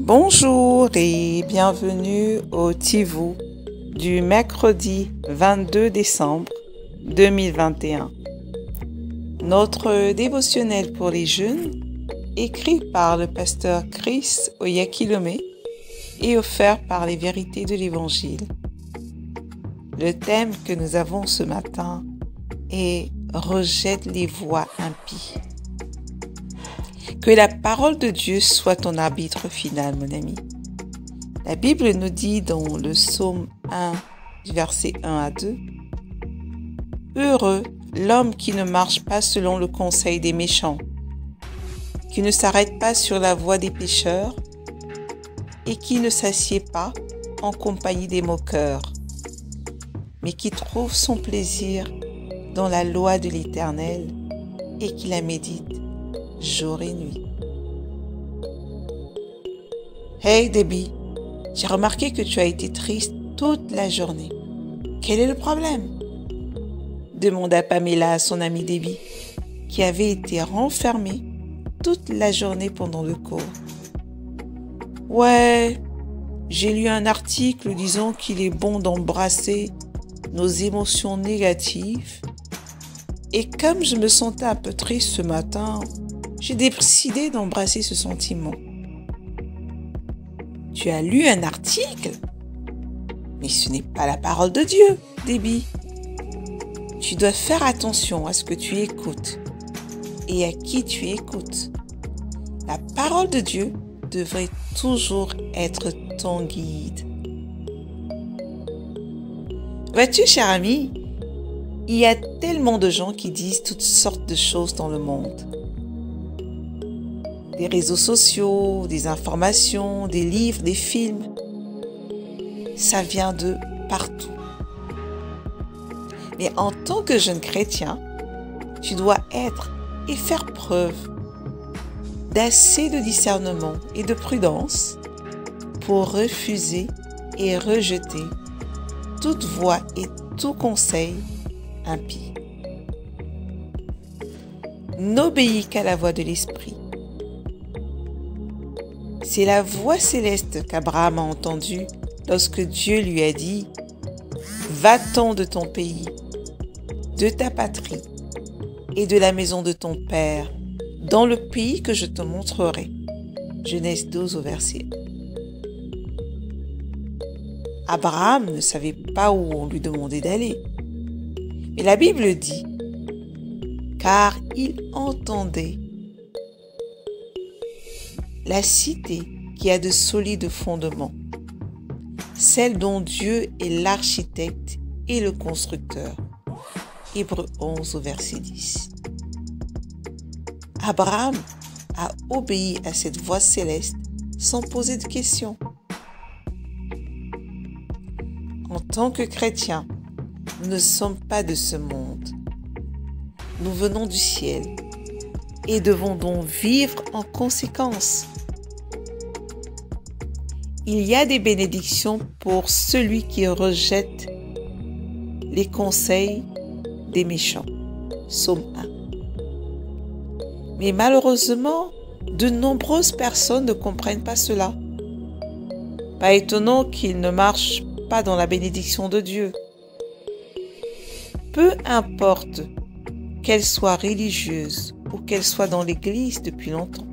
Bonjour et bienvenue au Tivou du mercredi 22 décembre 2021. Notre dévotionnel pour les jeunes, écrit par le pasteur Chris Oyakilome et offert par les vérités de l'Évangile. Le thème que nous avons ce matin est « Rejette les voies impies ». Que la parole de Dieu soit ton arbitre final, mon ami. La Bible nous dit dans le psaume 1, versets 1 à 2, « Heureux l'homme qui ne marche pas selon le conseil des méchants, qui ne s'arrête pas sur la voie des pécheurs et qui ne s'assied pas en compagnie des moqueurs, mais qui trouve son plaisir dans la loi de l'Éternel et qui la médite jour et nuit. » Hey Debbie, j'ai remarqué que tu as été triste toute la journée. Quel est le problème? Demanda Pamela à son amie Debbie, qui avait été renfermée toute la journée pendant le cours. Ouais, j'ai lu un article disant qu'il est bon d'embrasser nos émotions négatives. Et comme je me sentais un peu triste ce matin, j'ai décidé d'embrasser ce sentiment. Tu as lu un article? Mais ce n'est pas la parole de Dieu, Debbie. Tu dois faire attention à ce que tu écoutes et à qui tu écoutes. La parole de Dieu devrait toujours être ton guide. Vois-tu, cher ami, il y a tellement de gens qui disent toutes sortes de choses dans le monde. Des réseaux sociaux, des informations, des livres, des films. Ça vient de partout. Mais en tant que jeune chrétien, tu dois être et faire preuve d'assez de discernement et de prudence pour refuser et rejeter toute voie et tout conseil impie. N'obéis qu'à la voix de l'Esprit. C'est la voix céleste qu'Abraham a entendue lorsque Dieu lui a dit « Va-t'en de ton pays, de ta patrie et de la maison de ton père, dans le pays que je te montrerai. » Genèse 12 au verset 1. Abraham ne savait pas où on lui demandait d'aller. Mais la Bible dit « Car il entendait la cité qui a de solides fondements, celle dont Dieu est l'architecte et le constructeur. » Hébreux 11 au verset 10. Abraham a obéi à cette voix céleste sans poser de questions. En tant que chrétiens, nous ne sommes pas de ce monde. Nous venons du ciel et devons donc vivre en conséquence. Il y a des bénédictions pour celui qui rejette les conseils des méchants. Psaume 1. Mais malheureusement, de nombreuses personnes ne comprennent pas cela. Pas étonnant qu'ils ne marchent pas dans la bénédiction de Dieu. Peu importe qu'elle soit religieuse ou qu'elle soit dans l'église depuis longtemps,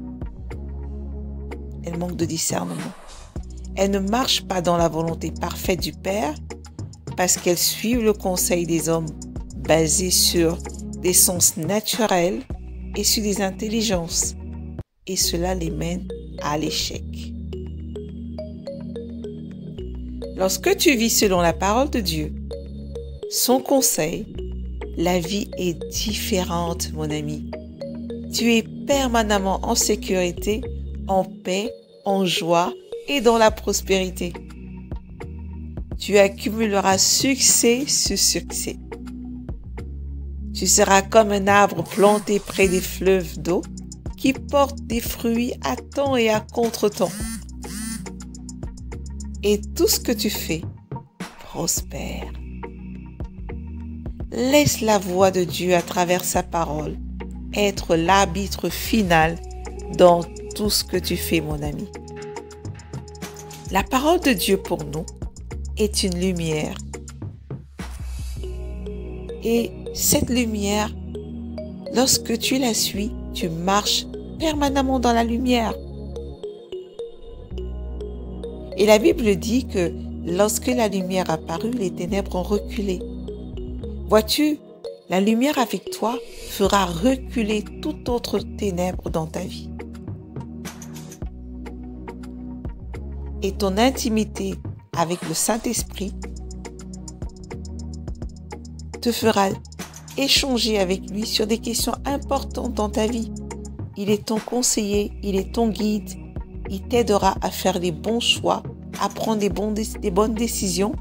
elle manque de discernement. Elle ne marche pas dans la volonté parfaite du Père parce qu'elle suit le conseil des hommes basé sur des sens naturels et sur des intelligences. Et cela les mène à l'échec. Lorsque tu vis selon la parole de Dieu, son conseil, la vie est différente, mon ami. Tu es permanemment en sécurité, en paix, en joie et dans la prospérité. Tu accumuleras succès sur succès. Tu seras comme un arbre planté près des fleuves d'eau qui porte des fruits à temps et à contre-temps. Et tout ce que tu fais prospère. Laisse la voix de Dieu à travers sa parole être l'arbitre final dans tout ce que tu fais, mon ami. La parole de Dieu pour nous est une lumière. Et cette lumière, lorsque tu la suis, tu marches permanemment dans la lumière. Et la Bible dit que lorsque la lumière apparut, les ténèbres ont reculé. Vois-tu, la lumière avec toi fera reculer toute autre ténèbre dans ta vie. Et ton intimité avec le Saint-Esprit te fera échanger avec lui sur des questions importantes dans ta vie. Il est ton conseiller, il est ton guide, il t'aidera à faire les bons choix, à prendre des bonnes décisions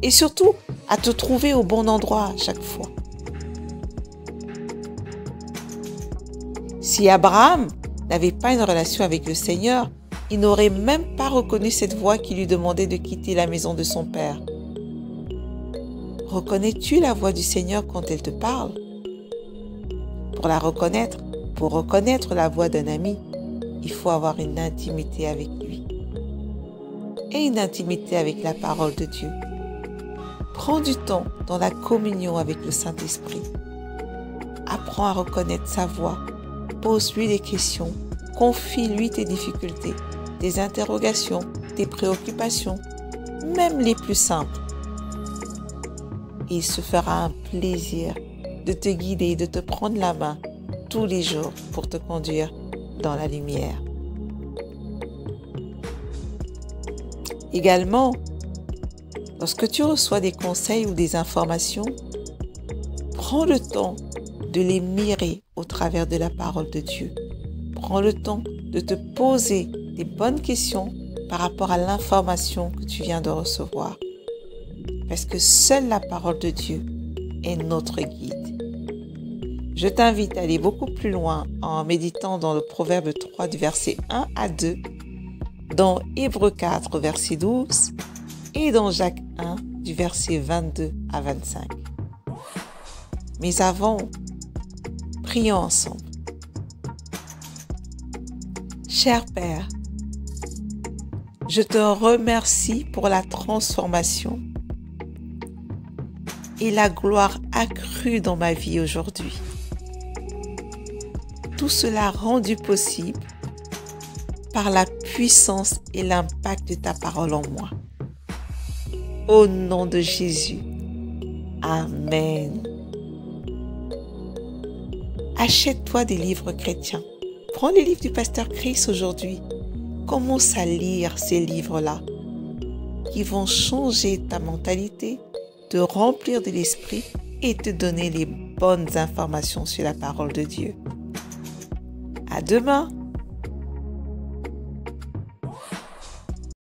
et surtout à te trouver au bon endroit à chaque fois. Si Abraham n'avait pas une relation avec le Seigneur, il n'aurait même pas reconnu cette voix qui lui demandait de quitter la maison de son père. Reconnais-tu la voix du Seigneur quand elle te parle? Pour la reconnaître, pour reconnaître la voix d'un ami, il faut avoir une intimité avec lui et une intimité avec la parole de Dieu. Prends du temps dans la communion avec le Saint-Esprit. Apprends à reconnaître sa voix. Pose-lui des questions. Confie-lui tes difficultés, tes interrogations, tes préoccupations, même les plus simples. Et il se fera un plaisir de te guider, de te prendre la main tous les jours pour te conduire dans la lumière. Également, lorsque tu reçois des conseils ou des informations, prends le temps de les mirer au travers de la parole de Dieu. Prends le temps de te poser des bonnes questions par rapport à l'information que tu viens de recevoir. Parce que seule la parole de Dieu est notre guide. Je t'invite à aller beaucoup plus loin en méditant dans le Proverbe 3 du verset 1 à 2, dans Hébreux 4 verset 12 et dans Jacques 1 du verset 22 à 25. Mais avant, prions ensemble. Cher Père, je te remercie pour la transformation et la gloire accrue dans ma vie aujourd'hui. Tout cela rendu possible par la puissance et l'impact de ta parole en moi. Au nom de Jésus. Amen. Achète-toi des livres chrétiens. Prends les livres du pasteur Chris aujourd'hui. Commence à lire ces livres-là qui vont changer ta mentalité, te remplir de l'esprit et te donner les bonnes informations sur la parole de Dieu. À demain!